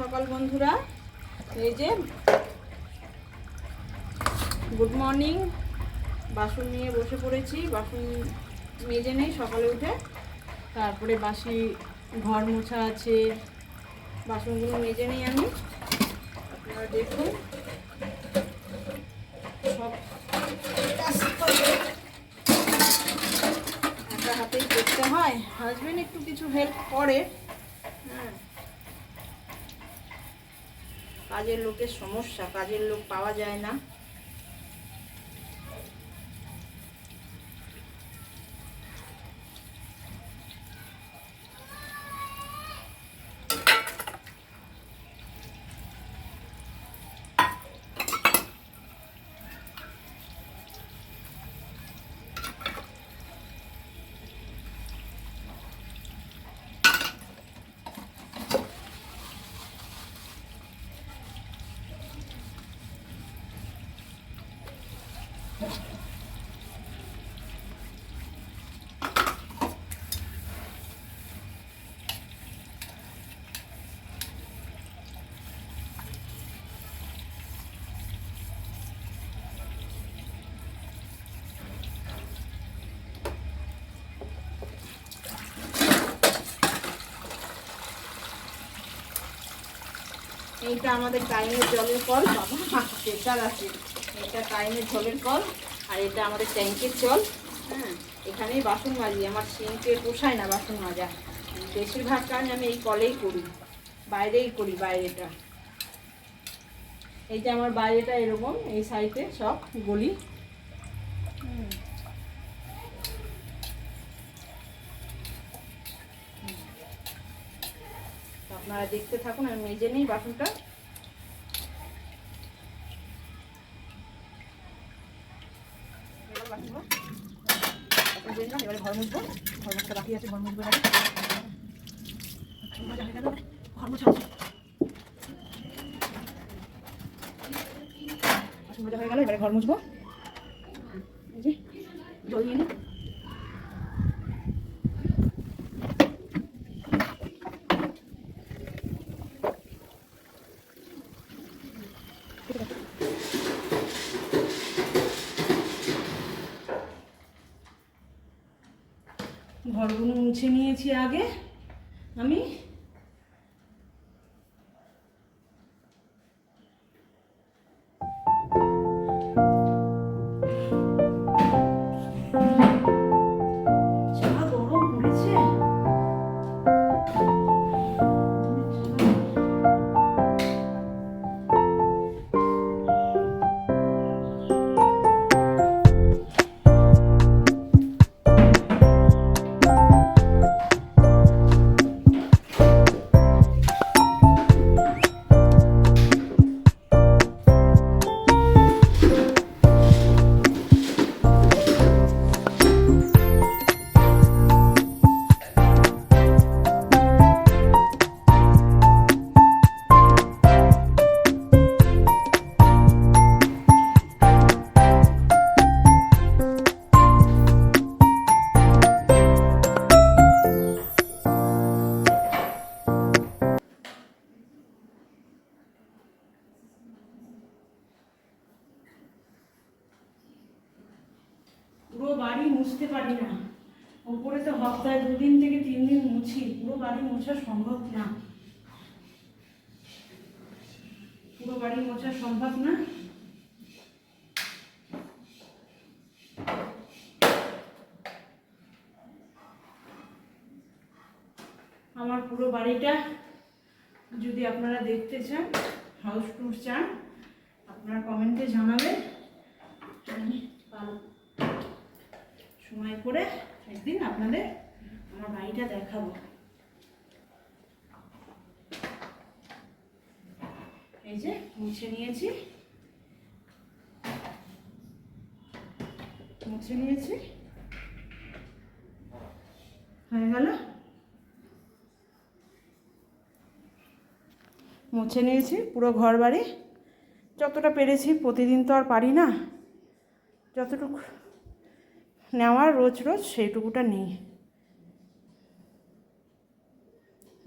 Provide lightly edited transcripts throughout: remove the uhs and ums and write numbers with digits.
সকাল বন্ধুরা, এই যে গুড মর্নিং। বাসন নিয়ে বসে পড়েছি। বাসন মেজে নেই সকালে উঠে, তারপরে বাসি ঘর মোছা আছে, বাসনগুলো মেজে নেই আমি। আপনারা দেখুন সব একা হাতেই করতে হয়। হাজবেন্ড একটু কিছু হেল্প করে, হ্যাঁ। কাজের লোকের সমস্যা, কাজের লোক পাওয়া যায় না। এইটা আমাদের টাইমের জলের কল, বাবা প্রেশার আছে। এটা টাইমের জলের কল, আর এটা আমাদের ট্যাঙ্কের জল। হ্যাঁ, এখানেই বাসন মাজি। আমার সিঙ্কে পোষায় না বাসন মাজা। বেশিরভাগ কাজ আমি এই কলেই করি, বাইরেই করি। বাইরেটা, এই যে আমার বাইরেটা এরকম, এই সাইডে সব গলি। আপনারা দেখতে থাকুন, আমি মেজে নিই বাসনটা। এবারে ঘর মুছবো, ঘর মুছতে বাকি আছে, ঘর মুছবো। ঘর মুছা বাসন মাজা হয়ে গেল, এবারে ঘর মুছবো। এই যে জল নিয়ে নিই। ঘরগুলো মুছে নিয়েছি আগে আমি। পুরো বাড়ি মুছতে পারি না, ওপরে তো সপ্তাহে 2 দিন থেকে 3 দিন মুছি। পুরো বাড়ি মোছা সম্ভব না, পুরো বাড়ি মোছা সম্ভব না। আমার পুরো বাড়িটা যদি আপনারা দেখতে চান, হাউস ট্যুর চান, আপনারা কমেন্টে জানাবেন। আমি সময় করে একদিন আপনাদের আমার বাড়িটা দেখাবো। এই যে মুছে নিয়েছি, হয়ে গেল। মুছে নিয়েছি পুরো ঘর বাড়ি, যতটা পেরেছি। প্রতিদিন তো আর পারি না, যতটুকু নেওয়ার রোজ রোজ সেইটুকুটা নিই।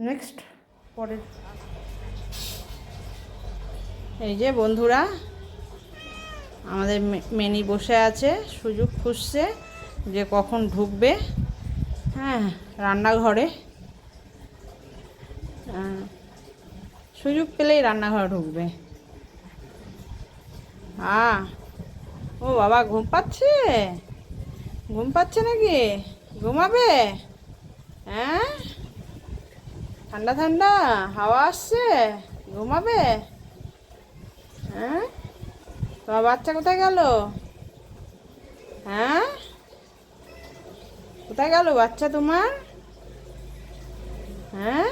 নেক্সট পরের এই যে বন্ধুরা, আমাদের মেনি বসে আছে, সুযোগ খুঁজছে যে কখন ঢুকবে। হ্যাঁ, রান্নাঘরে সুযোগ পেলেই রান্নাঘরে ঢুকবে। ও বাবা, ঘুম পাচ্ছে? ঘুম পাচ্ছে নাকি? ঘুমাবে? হ্যাঁ, ঠান্ডা ঠান্ডা হাওয়া আসছে, ঘুমাবে? হ্যাঁ, তোমার বাচ্চা কোথায় গেল? হ্যাঁ, কোথায় গেল বাচ্চা তোমার? হ্যাঁ,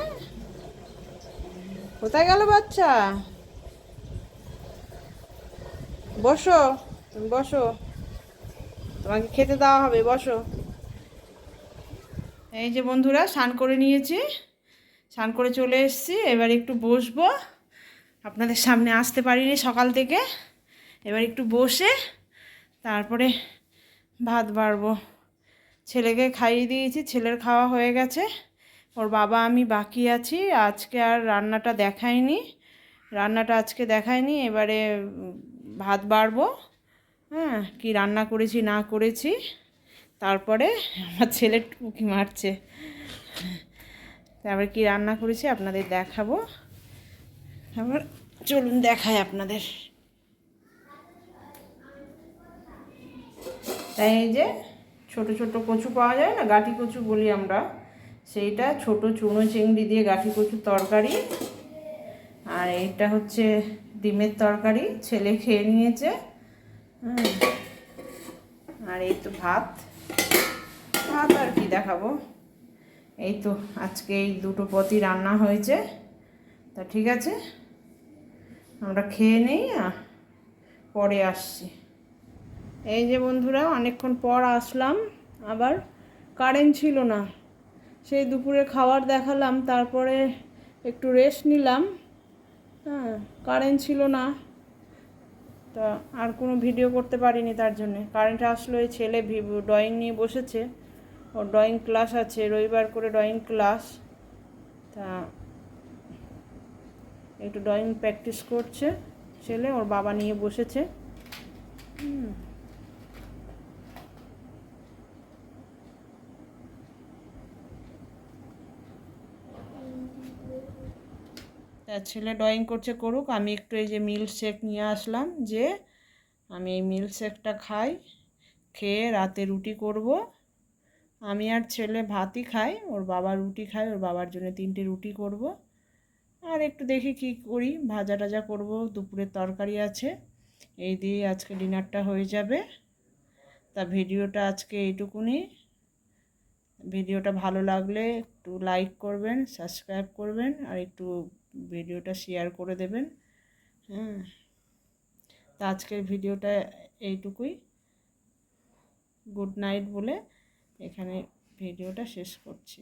কোথায় গেল বাচ্চা? বসো, তুমি বসো, তোমাকে খেতে দেওয়া হবে, বসো। এই যে বন্ধুরা, স্নান করে নিয়েছি, স্নান করে চলে এসেছি, এবার একটু বসবো। আপনাদের সামনে আসতে পারিনি সকাল থেকে, এবার একটু বসে তারপরে ভাত বাড়বো। ছেলেকে খাইয়ে দিয়েছি, ছেলের খাওয়া হয়ে গেছে, ওর বাবা আমি বাকি আছি। আজকে আর রান্নাটা দেখাইনি, আজকে দেখাইনি। এবারে ভাত বাড়বো। হ্যাঁ, কি রান্না করেছি না করেছি, তারপরে আমার ছেলে টুকি মারছে, তারপরে কি রান্না করেছি আপনাদের দেখাবো। আবার চলুন দেখাই আপনাদের। তাই এই যে ছোট ছোট কচু পাওয়া যায় না, গাঁটি কচু বলি আমরা, সেইটা ছোট চুনো চিংড়ি দিয়ে গাঁটি কচুর তরকারি। আর এইটা হচ্ছে ডিমের তরকারি, ছেলে খেয়ে নিয়েছে। আর এই তো ভাত, আর কি দেখাবো। এই তো আজকে এই দুটো পদই রান্না হয়েছে। তা ঠিক আছে, আমরা খেয়ে নেই, পরে আসছি। এই যে বন্ধুরা, অনেকক্ষণ পর আসলাম, আবার কারেন্ট ছিল না। সেই দুপুরে খাবার দেখালাম, তারপরে একটু রেস্ট নিলাম। হ্যাঁ, কারেন্ট ছিল না, তা আর কোনো ভিডিও করতে পারিনি। তার জন্যে কারেন্ট আসলো, এই ছেলে ড্রয়িং নিয়ে বসেছে, ওর ড্রয়িং ক্লাস আছে, রবিবার করে ড্রয়িং ক্লাস। তা একটু ড্রয়িং প্র্যাকটিস করছে ছেলে, ওর বাবা নিয়ে বসেছে। তা ছেলে ড্রয়িং করছে, করুক। আমি একটু এই যে মিল্ক শেক নিয়ে আসলাম, যে আমি এই মিল্ক শেকটা খাই, খেয়ে রাতে রুটি করব। আমি আর ছেলে ভাতই খাই, ওর বাবা রুটি খায়, ওর বাবার জন্য 3টে রুটি করব। আর একটু দেখি কি করি, ভাজা টাজা করব, দুপুরের তরকারি আছে, এই দিয়ে আজকে ডিনারটা হয়ে যাবে। তা ভিডিওটা আজকে এইটুকুনি। ভিডিওটা ভালো লাগলে একটু লাইক করবেন, সাবস্ক্রাইব করবেন, আর একটু ভিডিওটা শেয়ার করে দেবেন। হ্যাঁ, তা আজকের ভিডিওটা এইটুকুই। গুড নাইট বলে এখানে ভিডিওটা শেষ করছি।